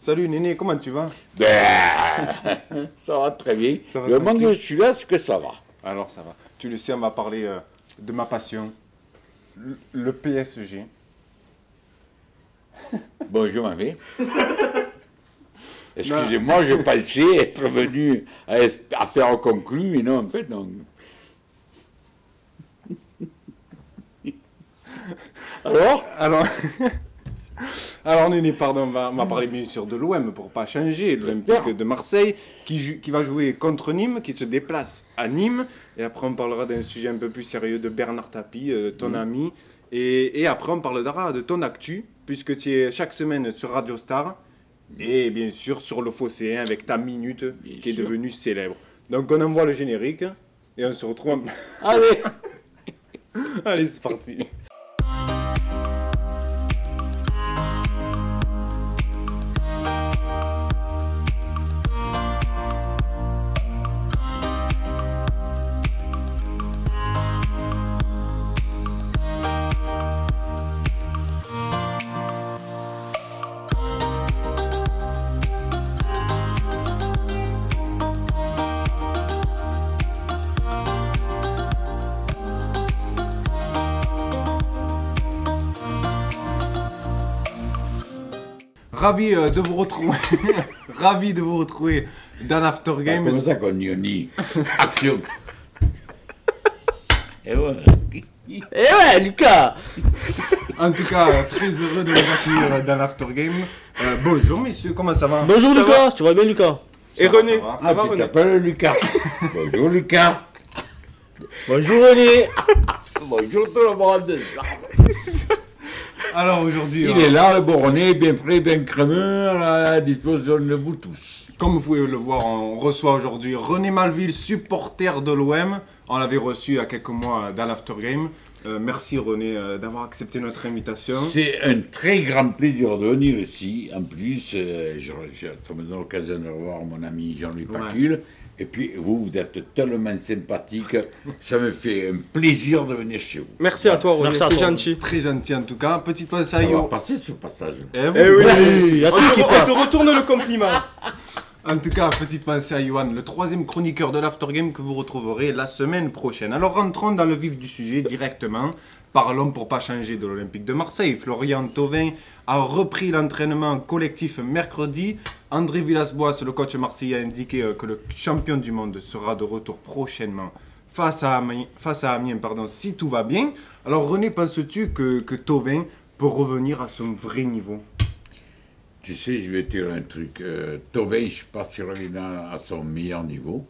Salut Néné, comment tu vas? Ça va très bien. Ça va Le manque tranquille. de celui-là, c'est que ça va. Alors ça va. Tu le sais, on va parler de ma passion, le PSG. Bon, je m'en vais. Excusez-moi, je pensais être venu à faire un conclu, mais non, en fait, non. Alors, alors Néné, pardon, on va parler bien sûr de l'OM pour pas changer. L'Olympique de Marseille qui va jouer contre Nîmes, qui se déplace à Nîmes. Et après, on parlera d'un sujet un peu plus sérieux de Bernard Tapie, ton ami. Et après, on parlera de ton actu, puisque tu es chaque semaine sur Radio Star. Et bien sûr sur le Phocéen avec ta minute qui est devenue célèbre. Donc on envoie le générique et on se retrouve. Allez. Allez, c'est parti. Ravi de vous retrouver. Ravi de vous retrouver dans l'After Game. Comment ça qu'on y dit? Action. Et ouais. Eh ouais, Lucas. En tout cas, très heureux de vous accueillir dans l'After Game. Bonjour messieurs, comment ça va? Bonjour Ça Lucas, tu vas bien Lucas? Et Ça va, René, ça va. ça va Tu René? t'appelles Lucas. Bonjour Lucas. Bonjour René. Bonjour tout le monde. Alors aujourd'hui, Il est là, le Boronais, bien frais, bien crémeux, à la disposition de vous tous. comme vous pouvez le voir, on reçoit aujourd'hui René Malville, supporter de l'OM. On l'avait reçu il y a quelques mois dans l'After Game. Merci René d'avoir accepté notre invitation. C'est un très grand plaisir de venir ici. En plus, ça me donne l'occasion de revoir mon ami Jean-Louis Pacul. Et puis, vous êtes tellement sympathique. Ça me fait un plaisir de venir chez vous. Merci à toi René, Merci à c'est toi. gentil. Très gentil en tout cas. Petite pensée à Ça va Yo. passer ce passage. Eh oui. Eh oui, Il y a on tout qui te, on passe. te retourne le compliment. En tout cas, petite pensée à Yohan, le troisième chroniqueur de l'After Game que vous retrouverez la semaine prochaine. Alors rentrons dans le vif du sujet directement. Parlons pour pas changer de l'Olympique de Marseille. Florian Thauvin a repris l'entraînement collectif mercredi. André Villas-Boas, le coach marseillais, a indiqué que le champion du monde sera de retour prochainement face à Amiens, si tout va bien. Alors René, penses-tu que Thauvin peut revenir à son vrai niveau? Tu sais, je vais te dire un truc. Thauvin, je ne suis pas sûr qu'il est à son meilleur niveau.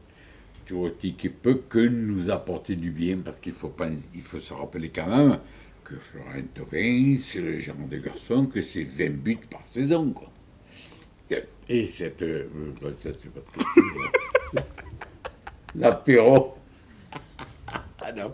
Tu vois, qui peut que nous apporter du bien, parce qu'il faut se rappeler quand même que Florian Thauvin, c'est le genre de garçon que c'est 20 buts par saison, quoi. Et cette... ça, c'est parce que... L'apéro. Ah non.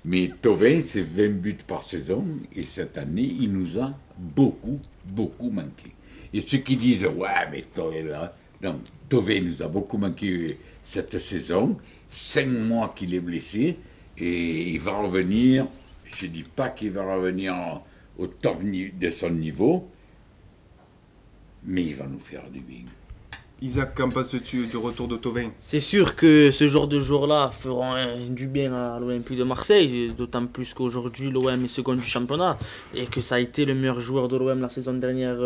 Mais Thauvin, c'est 20 buts par saison, et cette année, il nous a beaucoup, beaucoup manqué. Et ceux qui disent, ouais, mais Thauvin, là... Non, Thauvin nous a beaucoup manqué cette saison. 5 mois qu'il est blessé, et il va revenir. Je ne dis pas qu'il va revenir au top de son niveau, mais il va nous faire du bien. Isaac, qu'en penses-tu du retour de Thauvin? C'est sûr que ce genre de jours-là feront du bien à l'Olympique de Marseille, d'autant plus qu'aujourd'hui l'OM est second du championnat et que ça a été le meilleur joueur de l'OM la saison dernière.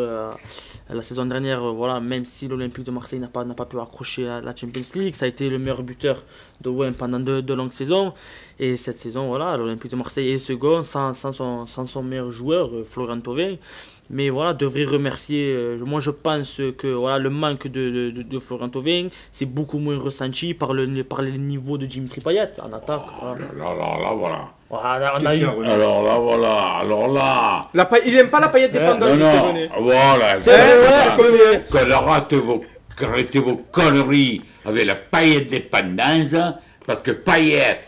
Voilà, même si l'Olympique de Marseille n'a pas pu accrocher à la Champions League, ça a été le meilleur buteur de l'OM pendant deux longues saisons. Et cette saison, voilà, l'Olympique de Marseille est second sans son meilleur joueur, Florian Thauvin. Mais voilà, devrait remercier. Moi, je pense que voilà, le manque de Florian Thauvin, c'est beaucoup moins ressenti par le niveau de Dimitri Payet en attaque. Voilà. Là, voilà. Voilà, on a eu. Qu'est-ce qu'il y a, René? Alors là, voilà. Alors là. Il aime pas la paillette dépendante, Non, c'est non. René. Voilà. C'est vrai, ouais, Que arrêtez vos conneries avec la paillette dépendance, parce que paillette,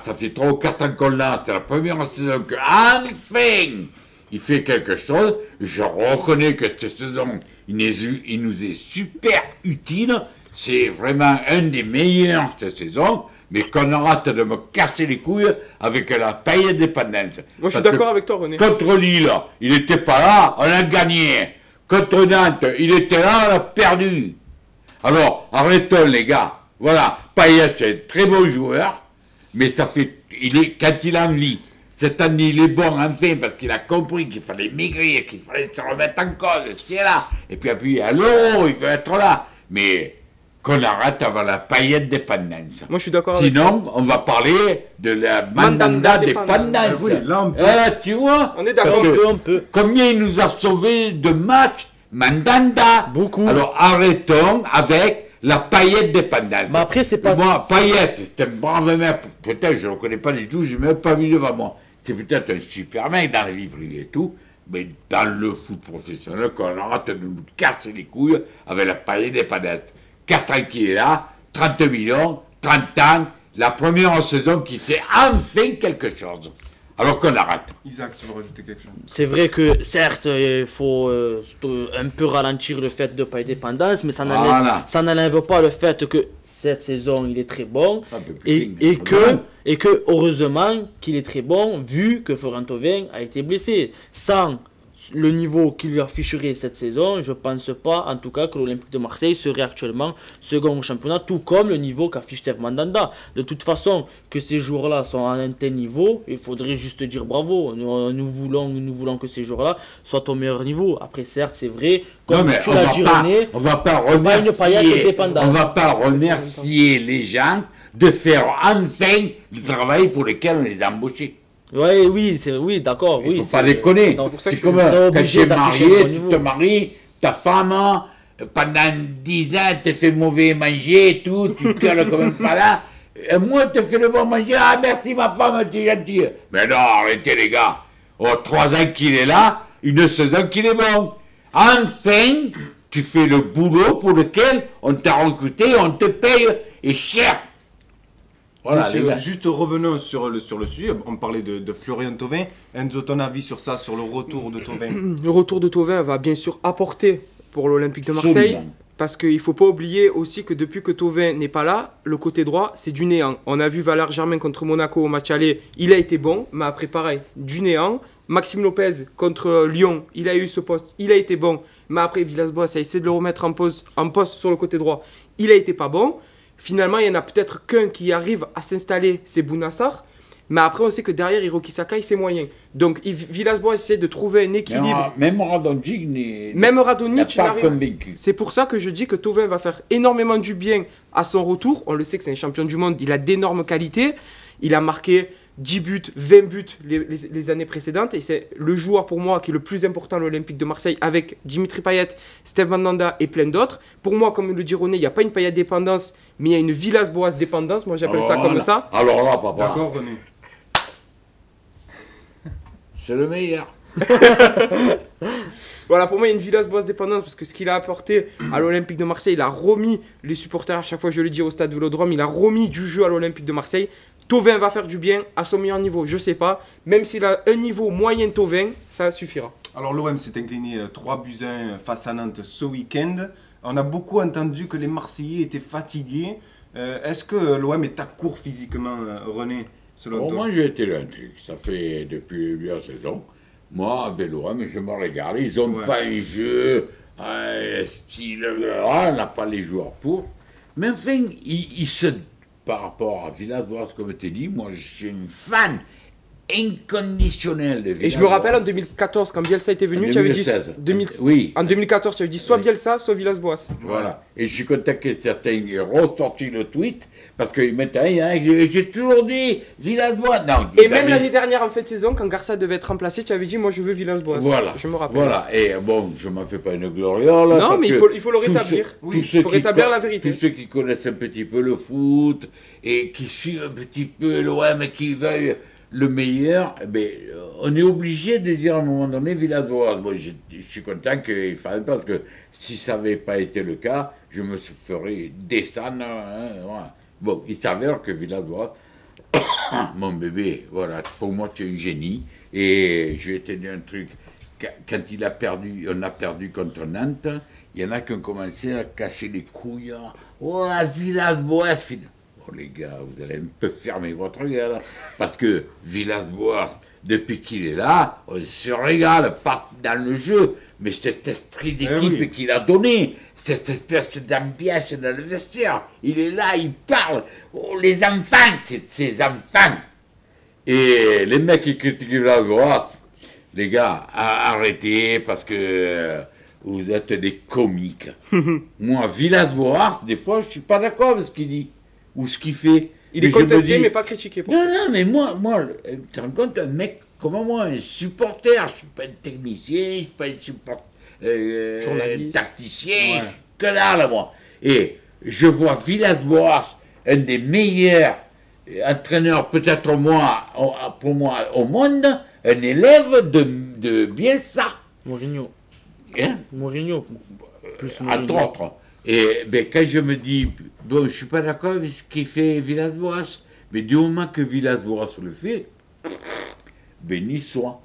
ça fait 3 ou 4 ans qu'on l'a, c'est la première saison que, enfin, il fait quelque chose. Je reconnais que cette saison, il nous est super utile. C'est vraiment un des meilleurs cette saison. Mais qu'on arrête de me casser les couilles avec la paillette dépendance. Moi je suis Parce d'accord que avec toi René. contre Lille, il n'était pas là, on a gagné. contre Nantes, il était là, on a perdu. Alors, arrêtons les gars. Voilà, Payet, c'est un très bon joueur, mais ça fait, quand il a envie, cette année, il est bon enfin, parce qu'il a compris qu'il fallait maigrir, qu'il fallait se remettre en cause, ce qui est là. Et puis à l'euro, il veut être là. Mais qu'on arrête avant la Payet dépendance. Moi, je suis d'accord avec toi. Sinon, on va parler de la Mandanda dépendance. Oui, là, on peut. Tu vois, On est d'accord. parce que On peut. combien il nous a sauvés de matchs, Mandanda. Beaucoup. Alors arrêtons avec la Payet dépendance. Mais après, c'est pas... Moi, Payet, c'est un brave mec. Peut-être, je ne le connais pas du tout, je ne l'ai même pas vu devant moi. C'est peut-être un super mec dans la vie privée et tout, mais dans le foot professionnel, qu'on arrête de nous casser les couilles avec la Payet dépendance. 4 ans qu'il est là, 30 millions, 30 ans, la première saison qui fait enfin quelque chose. Alors qu'on arrête. Isaac, tu veux rajouter quelque chose? C'est vrai que certes, il faut un peu ralentir le fait de ne pas être dépendance, mais Voilà. ça n'enlève pas le fait que cette saison, il est très bon Un peu plus et, digne, et mais que, et que heureusement qu'il est très bon vu que Florent Thauvin a été blessé. Sans le niveau qu'il afficherait cette saison, je ne pense pas en tout cas que l'Olympique de Marseille serait actuellement second au championnat, tout comme le niveau qu'affiche Steve Mandanda. De toute façon, que ces joueurs-là sont à un tel niveau, il faudrait juste dire bravo. Nous voulons que ces joueurs-là soient au meilleur niveau. Après, certes, c'est vrai, Non, comme mais tu l'as dit, René, on va pas c'est pas une Payet remercier, dépendance. on va pas remercier les gens de faire enfin le travail pour lequel on les a embauchés. ouais, oui, d'accord. Il Oui, faut c'est- pas déconner. c'est pour ça C'est que comme je suis quand obligé tu es d'afficher marié, un bon tu niveau. te maries, ta femme, pendant 10 ans, elle te fait mauvais manger et tout, tu gueules comme un fala. Et moi, te fais le bon manger, ah merci ma femme, tu es gentille. Mais non, arrêtez les gars. Oh, 3 ans qu'il est là, une saison qu'il est bon. Enfin, tu fais le boulot pour lequel on t'a recruté, on te paye, et cher. Voilà, Monsieur, les gars. juste revenons sur le sujet. On parlait de Florian Thauvin. Enzo, ton avis sur ça, sur le retour de Thauvin? Le retour de Thauvin va bien sûr apporter pour l'Olympique de Marseille. Absolument. Parce qu'il ne faut pas oublier aussi que depuis que Thauvin n'est pas là, le côté droit, c'est du néant. On a vu Valère Germain contre Monaco au match aller, il a été bon, mais après pareil, du néant. Maxime Lopez contre Lyon, il a eu ce poste, il a été bon, mais après Villas-Boas a essayé de le remettre en poste sur le côté droit, il a été pas bon. Finalement, il y en a peut-être qu'un qui arrive à s'installer, c'est Bounassar. Mais après, on sait que derrière, Hiroki Sakai, c'est moyen. Donc, Villas-Boas essaie de trouver un équilibre. Même Radonjic n'est Même n'a Radonjic pas n'arrive. convaincu. C'est pour ça que je dis que Thauvin va faire énormément du bien à son retour. On le sait que c'est un champion du monde, il a d'énormes qualités. Il a marqué 10 buts, 20 buts les années précédentes. Et c'est le joueur pour moi qui est le plus important à l'Olympique de Marseille avec Dimitri Payet, Steve Mandanda et plein d'autres. Pour moi, comme le dit René, il n'y a pas une Payet dépendance, mais il y a une Villas-Boas dépendance. Moi, j'appelle ça comme ça. Alors là, papa, D'accord, René? c'est le meilleur. Voilà, pour moi, il y a une Villas-Boas dépendance parce que ce qu'il a apporté à l'Olympique de Marseille, il a remis les supporters, à chaque fois je le dis au stade Vélodrome, il a remis du jeu à l'Olympique de Marseille. Thauvin va faire du bien à son meilleur niveau, je sais pas. Même s'il a un niveau moyen Thauvin, ça suffira. Alors l'OM s'est incliné 3-1 face à Nantes ce week-end. On a beaucoup entendu que les Marseillais étaient fatigués. Est-ce que l'OM est à court physiquement, René, selon Bon, toi? moi, j'ai été là un truc. Ça fait depuis le début de la saison. Moi, avec l'OM, je me regarde. Ils n'ont Ouais. pas un jeu style. On n'a pas les joueurs pour. Mais enfin, ils se. Par rapport à Villas-Boas, comme tu dis, moi, je suis une fan inconditionnelle de Villas-Boas. Et je me rappelle en 2014, quand Bielsa était venu, En tu avais 2016. dit. Oui. En 2014, tu avais dit soit Oui. Bielsa, soit Villas-Boas. Voilà. Et je suis content que certains aient ressorti le tweet, parce que maintenant, il y en a qui j'ai toujours dit Villas-Boas. Non, Et vous même avez- l'année dernière, en fin de saison, quand Garça devait être remplacé, tu avais dit moi je veux Villas-Boas. Voilà. Je me rappelle. Voilà. Et bon, je m'en fais pas une gloriole. Non, parce mais que il faut le tous rétablir. ceux- Oui, tous ceux faut qui rétablir co- la vérité. Tous ceux qui connaissent un petit peu le foot et qui suivent un petit peu l'OM et qui veulent le meilleur, eh ben, on est obligé de dire à un moment donné Villas-Boas. Moi, je suis content qu'il fasse, parce que si ça n'avait pas été le cas, je me ferais descendre. Hein, voilà. Bon, il s'avère que Villas-Boas, mon bébé, voilà, pour moi, tu es un génie. Et je vais te dire un truc. Quand on a perdu contre Nantes, il y en a qui ont commencé à casser les couilles. Oh, Villas-Boas. Oh, les gars, vous allez un peu fermer votre gueule. Parce que Villas-Boas, depuis qu'il est là, on se régale, pas dans le jeu, Mais cet esprit d'équipe oui. qu'il a donné, cette espèce d'ambiance dans le vestiaire, il est là, il parle. Oh, les enfants, c'est ses enfants. Et les mecs qui critiquent Villas-Boas, les gars, arrêtez parce que vous êtes des comiques. Moi, Villas-Boas, des fois, je suis pas d'accord avec ce qu'il dit ou ce qu'il fait. Il est je me contesté, dis, mais pas critiqué. non, non, mais moi, tu te rends compte, un mec comme moi, un supporter, je ne suis pas un technicien, je ne suis pas un Journaliste. tacticien, Ouais. je suis que dalle, moi. Et je vois Villas-Boas, un des meilleurs entraîneurs, peut-être moi, pour moi, au monde, un élève de Bielsa, Mourinho. hein, Mourinho. Plus entre Mourinho. autres. Et ben, quand je me dis, bon, je ne suis pas d'accord avec ce qu'il fait Villas-Boas, mais du moment que Villas-Boas le fait, béni soit.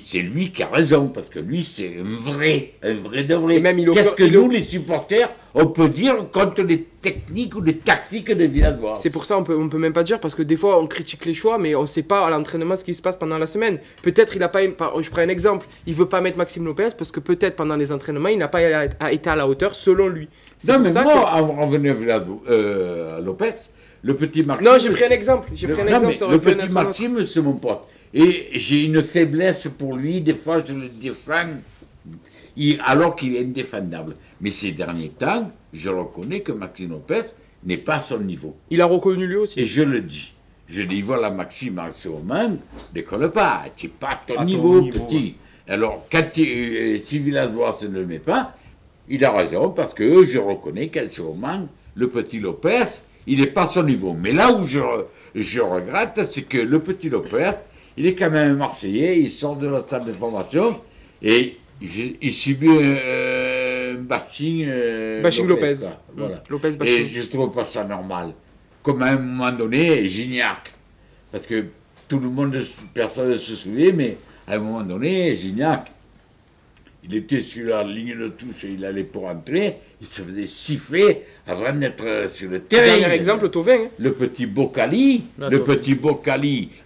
C'est lui qui a raison, parce que lui, c'est un vrai de vrai. Et même, Qu'est-ce que nous, les supporters, on peut dire contre les techniques ou les tactiques de Villas-Boas? C'est pour ça on peut même pas dire, parce que des fois on critique les choix, mais on sait pas à l'entraînement ce qui se passe pendant la semaine. Peut-être il a pas, je prends un exemple, il veut pas mettre Maxime Lopez parce que peut-être pendant les entraînements il n'a pas été à la hauteur selon lui. C'est Non, pour mais ça moi, en revenant à Lopez, le petit Maxime... Non, j'ai pris un exemple. J'ai pris un Non, exemple. mais Ça aurait le pu être petit un autre. Maxime, c'est mon pote. Et j'ai une faiblesse pour lui, des fois je le défends, alors qu'il est indéfendable. Mais ces derniers temps, je reconnais que Maxime Lopez n'est pas à son niveau. Il a reconnu lui aussi. Et je le dis. Je dis, voilà Maxime, en ce moment, décolle pas, tu n'es pas à ton À ton niveau, niveau, petit. Alors, si Villas-Boas ne le met pas, il a raison, parce que je reconnais qu'en ce moment, le petit Lopez, il n'est pas à son niveau. Mais là où je regrette, c'est que le petit Lopez, il est quand même Marseillais, il sort de la salle de formation, et il subit un bashing, Bashing Lopez. quoi. Voilà. Lopez Et bashing. je trouve pas ça normal. Comme à un moment donné, Gignac. Parce que tout le monde, personne ne se souvient, mais à un moment donné, Gignac, il était sur la ligne de touche et il allait pour entrer, il se faisait siffler avant d'être sur le terrain. Dernier exemple, Thauvin. Hein. Le petit Bocali,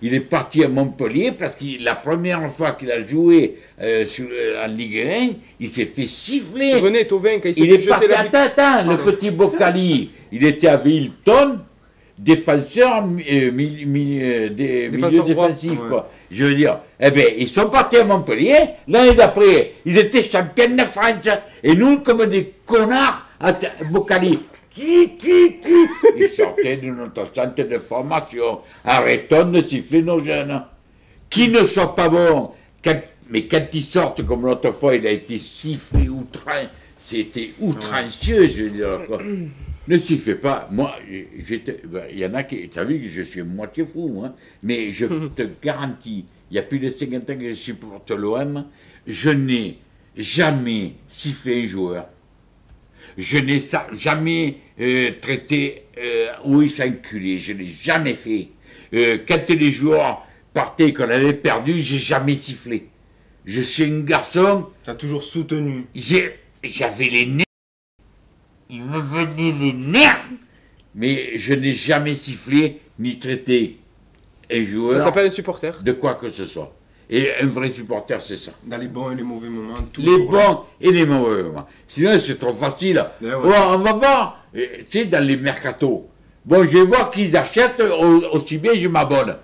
il est parti à Montpellier parce que la première fois qu'il a joué en Ligue 1, il s'est fait siffler. René Thauvin, quand il s'est Il fait est jeter parti, la attends, le petit Bocali, il était à Wilton, défenseur, milieu Défenseur droit. défensif, Ouais. quoi. Je veux dire, eh bien, ils sont partis à Montpellier, l'année d'après, ils étaient champions de France, et nous, comme des connards, Bocali, ils sortaient de notre centre de formation, arrêtons de siffler nos jeunes, qui ne sont pas bons, mais quand ils sortent, comme l'autre fois, il a été sifflé c'était outrancieux, je veux dire, quoi. Ne sifflez pas. Moi, il y en a qui... Tu as vu que je suis moitié fou, hein, mais je te garantis, il y a plus de 50 ans que je supporte l'OM, je n'ai jamais sifflé un joueur. Je n'ai jamais traité où il s'enculé. Je n'ai jamais fait. Quand les joueurs partaient qu'on avait perdu, j'ai jamais sifflé. Je suis un garçon, T'as toujours soutenu. j'avais les nerfs. Il me venait les nerfs. Mais je n'ai jamais sifflé ni traité un joueur Ça s'appelle un supporter. de quoi que ce soit. Et un vrai supporter, c'est ça. Dans les bons et les mauvais moments. Les toujours. bons et les mauvais moments. Sinon, c'est trop facile. Eh ouais. Oh, on va voir. Tu sais, dans les mercatos. Bon, je vais voir qu'ils achètent, aussi bien je m'abonne.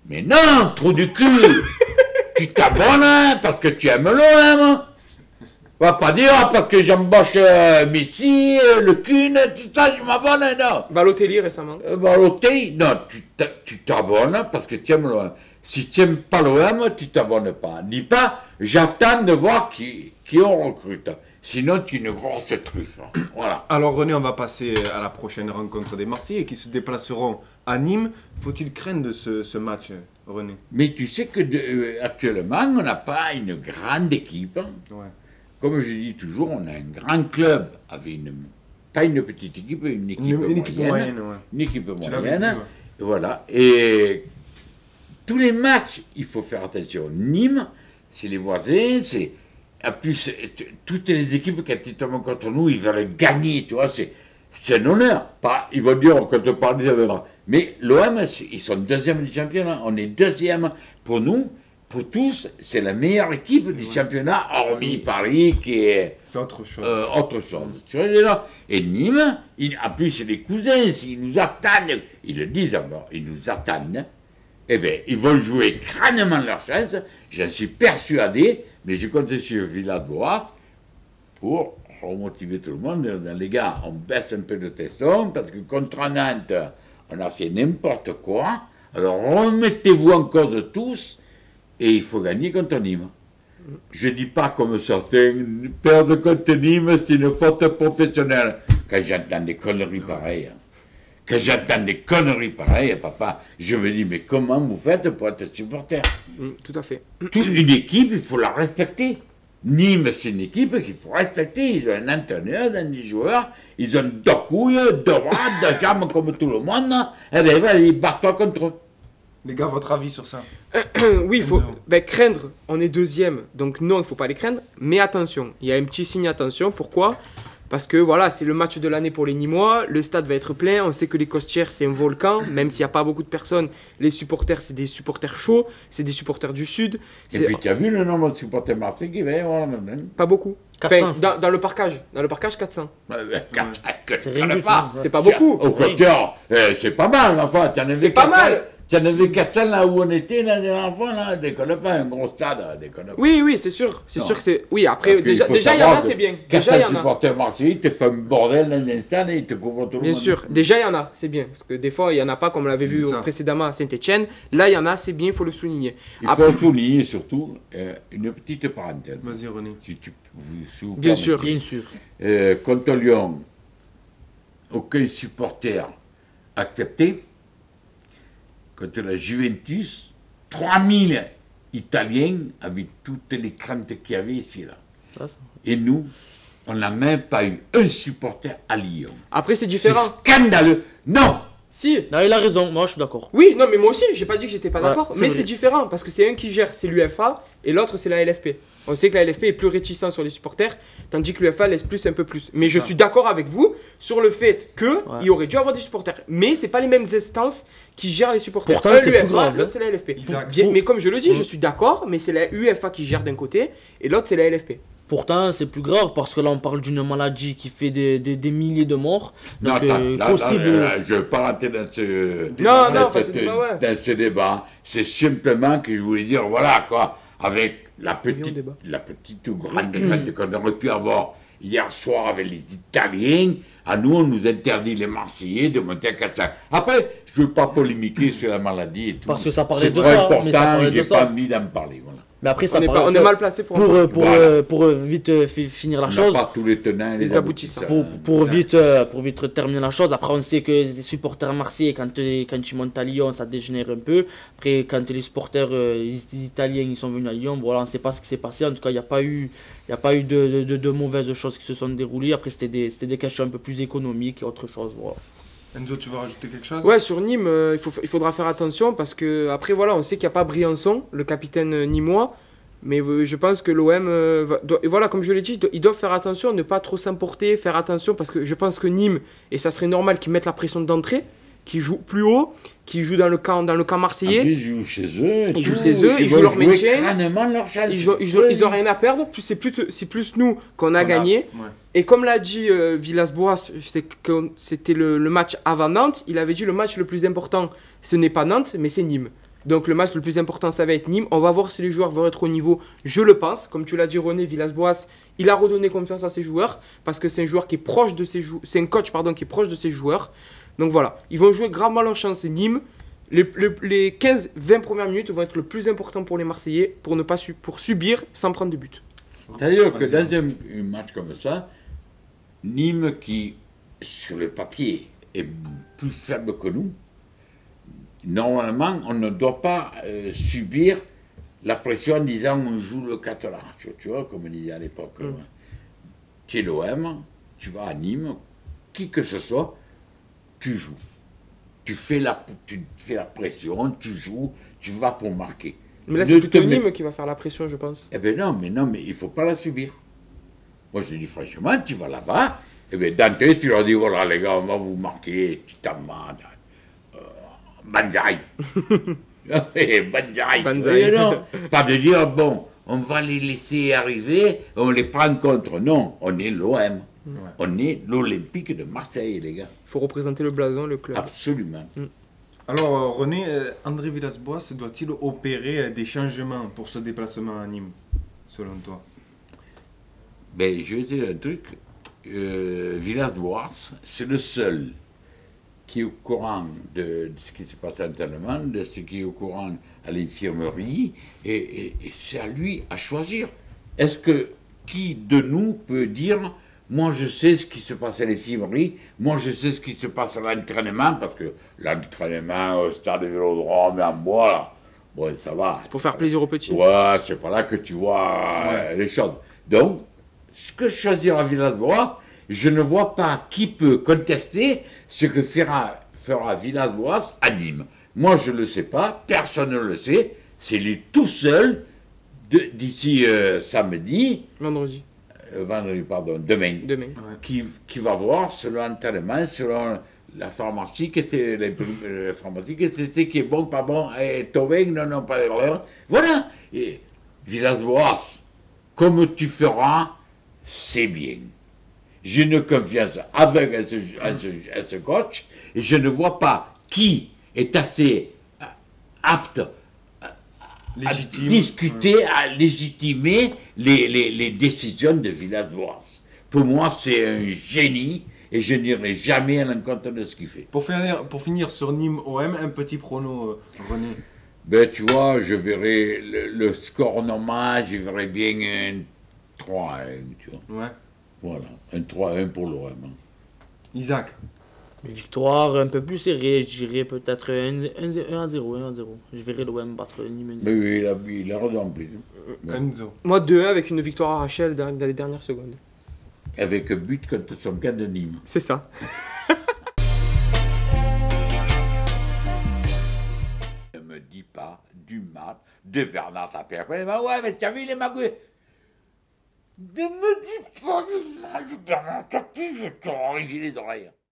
Mais non, trou du cul. Tu t'abonnes hein, parce que tu aimes l'OM. On va pas dire ah, parce que j'embauche Messi, le Kuhn, tout ça, je m'abonne, non. Balotelli récemment. Balotelli, non, tu t'abonnes parce que tu aimes l'OM. Si tu n'aimes pas l'OM, tu t'abonnes pas. Dis pas, j'attends de voir qui on recrute. Sinon, tu es une grosse truffe. Voilà. Alors René, on va passer à la prochaine rencontre des Marseillais qui se déplaceront à Nîmes. Faut-il craindre de ce match, René? Mais tu sais que actuellement, on n'a pas une grande équipe. Ouais. Comme je dis toujours, on a un grand club avec pas une petite équipe, une équipe Une équipe moyenne, ouais. Une équipe Tu l'avais moyenne. dit, ouais. Et voilà. Et tous les matchs, il faut faire attention. Nîmes, c'est les voisins, c'est. En plus, toutes les équipes, quand ils tombent contre nous, ils veulent gagner, tu vois, c'est un honneur. Pas, ils vont dire, quand on parle des honneurs. Mais l'OM, ils sont deuxième du championnat, on est deuxième. Pour nous, pour tous, c'est la meilleure équipe du championnat, hormis Paris qui est C'est autre chose. autre chose. Tu vois, là. Et Nîmes, en plus, c'est les cousins, s'ils nous attendent, ils le disent alors, ils nous attendent, eh bien, ils vont jouer crânement leur chance, j'en suis persuadé, mais je compte sur Villas-Boas pour remotiver tout le monde. Les gars, on baisse un peu de teston, parce que contre Nantes, on a fait n'importe quoi, alors remettez-vous en cause tous, et il faut gagner contre Nîmes. Je ne dis pas comme certains, perdre contre Nîmes, c'est une faute professionnelle. Quand j'entends des conneries pareilles, papa, je me dis, mais comment vous faites pour être supporter? Tout à fait. Toute une équipe, il faut la respecter. Nîmes, c'est une équipe qu'il faut respecter. Ils ont un entraîneur, des joueurs, ils ont deux couilles, deux bras, deux jambes comme tout le monde. Eh bien, vas-y, bats-toi contre eux. Les gars, votre avis sur ça? Oui, il faut craindre. On est deuxième, donc non, il ne faut pas les craindre. Mais attention, il y a un petit signe attention. Pourquoi? Parce que voilà, c'est le match de l'année pour les Nîmois. Le stade va être plein. On sait que les Costières, c'est un volcan. Même s'il n'y a pas beaucoup de personnes, les supporters, c'est des supporters chauds. C'est des supporters du Sud. Et puis, tu as vu le nombre de supporters marseillais qui va y avoir maintenant? Pas beaucoup. 400. Enfin, dans le parcage. Dans le parcage, 400. C'est rien du tout. C'est pas beaucoup. Au contraire, c'est pas mal, enfin. C'est pas mal. Tu en avais 400 là où on était, là, des enfants, là, déconne pas, un gros stade, déconne pas. Oui, c'est sûr. C'est Non. sûr que c'est. Oui, après, Parce qu'il déjà, faut il y en savoir a, que c'est bien. 400 Déjà, il y en a. supporters marseillais, ils te font un bordel dans un stade et ils te couvrent tout le Bien monde. sûr, déjà il y en a, c'est bien. Parce que des fois, il n'y en a pas, comme on l'avait vu C'est ça. précédemment à Saint-Etienne. Là, il y en a, c'est bien, il faut le souligner. Il Après- faut souligner surtout une petite parenthèse. Vas-y, René. Si vous Bien permettez. sûr. Bien sûr. Contre Lyon, aucun supporter accepté. Contre la Juventus, 3000 Italiens avec toutes les craintes qu'il y avait ici là. Ça, ça. Et nous, on n'a même pas eu un supporter à Lyon. Après, c'est C'est différent. scandaleux. Non. Si. Là, il a raison, moi je suis d'accord. Oui, non, mais moi aussi, j'ai pas dit que j'étais pas Ouais, d'accord. c'est Mais vrai. c'est différent parce que c'est un qui gère, c'est l'UFA, et l'autre, c'est la LFP. On sait que la LFP est plus réticent sur les supporters, tandis que l'UFA laisse plus un peu plus. Mais je ça. suis d'accord avec vous sur le fait qu'il y aurait dû avoir des supporters. Mais c'est pas les mêmes instances qui gèrent les supporters. Pourtant, Un, c'est l'UFA, plus grave, l'autre, c'est la LFP. Isaac. Bien, mais comme je le dis, je suis d'accord, mais c'est la UEFA qui gère d'un côté, et l'autre, c'est la LFP. Pourtant, c'est plus grave parce que là, on parle d'une maladie qui fait des milliers de morts. Non, Donc, attends, là, possible. je ne veux pas rentrer dans ce, Non, dans parce cette- que, ouais. dans ce débat. C'est simplement que je voulais dire, voilà quoi, avec la petite ou grande crainte qu'on aurait pu avoir hier soir avec les Italiens, à nous, on nous interdit les Marseillais de monter à 400. Après, je ne veux pas polémiquer sur la maladie et tout. Parce que ça parlait C'est de trop ça, important, mais ça parlait de j'ai ça. pas envie d'en parler. Voilà. Mais après, ça On est, parlait- on est mal placé pour. pour vite finir la On n'a chose. pas tous les tenants et les Les aboutissants. Pour vite terminer la chose, après on sait que les supporters marseillais, quand ils montent à Lyon, ça dégénère un peu. Après, quand les supporters les Italiens ils sont venus à Lyon, voilà, on ne sait pas ce qui s'est passé. En tout cas, il n'y a pas eu de mauvaises choses qui se sont déroulées. Après, c'était des questions un peu plus économiques et autre chose. Voilà. Enzo, tu veux rajouter quelque chose? Ouais, sur Nîmes, il faudra faire attention parce que après voilà, on sait qu'il n'y a pas Briançon, le capitaine nîmois, mais je pense que l'OM, et voilà, comme je l'ai dit, ils doivent faire attention, ne pas trop s'emporter, faire attention parce que je pense que Nîmes, et ça serait normal qu'ils mettent la pression d'entrée, qu'ils jouent plus haut, qu'ils jouent dans le camp marseillais. Ils jouent chez eux. Ils jouent chez eux, ils jouent leur maintien. Leur chance. Ils ont rien à perdre, c'est plus nous qu'on a gagné. Ouais. Et comme l'a dit Villas-Boas, c'était le match avant Nantes, il avait dit le match le plus important, ce n'est pas Nantes, mais c'est Nîmes. Donc le match le plus important, ça va être Nîmes. On va voir si les joueurs vont être au niveau, je le pense. Comme tu l'as dit René, Villas-Boas, il a redonné confiance à ses joueurs, parce que c'est un joueur qui est proche de ses joueurs, c'est un coach pardon, qui est proche de ses joueurs. Donc voilà, ils vont jouer gravement leur chance, Nîmes. Les 15-20 premières minutes vont être le plus important pour les Marseillais, pour subir sans prendre de but. C'est-à-dire que dans un match comme ça, Nîmes qui, sur le papier, est plus faible que nous, normalement, on ne doit pas subir la pression en disant on joue le 4 là, tu vois, comme on disait à l'époque. Tu es l'OM, tu vas à Nîmes, qui que ce soit, tu joues. Tu fais la pression, tu joues, tu vas pour marquer. Mais là, Ne c'est plutôt te mets- Nîmes qui va faire la pression, je pense. Eh bien non, mais il ne faut pas la subir. Moi, je dis franchement, tu vas là-bas, eh bien d'entrée, tu leur dis, voilà les gars, on va vous marquer, tu t'amènes, banzai. Banzai. Banzai. Non, pas de dire, bon, on va les laisser arriver, on les prend contre. Non, on est l'OM. On est l'Olympique de Marseille, les gars. Il faut représenter le blason, le club. Absolument. Alors René, André Villas-Boas doit-il opérer des changements pour ce déplacement à Nîmes, selon toi? Ben, je vais te dire un truc. Villas-Boas, c'est le seul qui est au courant de ce qui se passe à l'entraînement, de ce qui est au courant à l'infirmerie, et c'est à lui à choisir. Est-ce que qui de nous peut dire, moi je sais ce qui se passe à l'infirmerie, moi je sais ce qui se passe à l'entraînement, parce que l'entraînement au stade de Vélodrome, en bois, là, bon, ça va. C'est pour faire plaisir aux petits. Ouais, c'est pas là que tu vois les choses. Donc, ce que choisira Villas-Boas, je ne vois pas qui peut contester ce que fera Villas-Boas à Nîmes. Moi, je ne le sais pas, personne ne le sait. C'est lui tout seul, d'ici samedi, Vendredi, demain, demain. qui va voir selon l'entraînement, selon la pharmacie, que c'est la pharmacie, que c'est ce qui est bon, pas bon, et Toveng, non, pas l'heure. Voilà. Et Villas-Boas, comme tu feras, c'est bien. J'ai une confiance avec ce coach et je ne vois pas qui est assez apte à discuter, à légitimer les décisions de Villas-Boas. Pour moi, c'est un génie et je n'irai jamais à l'encontre de ce qu'il fait. Pour finir sur Nîmes-OM, un petit prono, René. Ben, tu vois, je verrai le score normal, je verrai bien un 3-1, tu vois. Ouais. Voilà, un 3-1 pour l'OM. Isaac. Mais victoire un peu plus serrée, je dirais peut-être 1-0. Je verrai l'OM battre Nîmes. Mais oui, il a raison en plus. Enzo. Moi, 2-1 avec une victoire à Rachel dans les dernières secondes. Avec un but contre son camp de Nîmes. C'est ça. Ne me dis pas du mal de Bernard Tapie. Après, ouais, mais t'as vu les magouilles. Ne me dis pas du mal de Bernard Tapie, je vais t'enrichir les oreilles.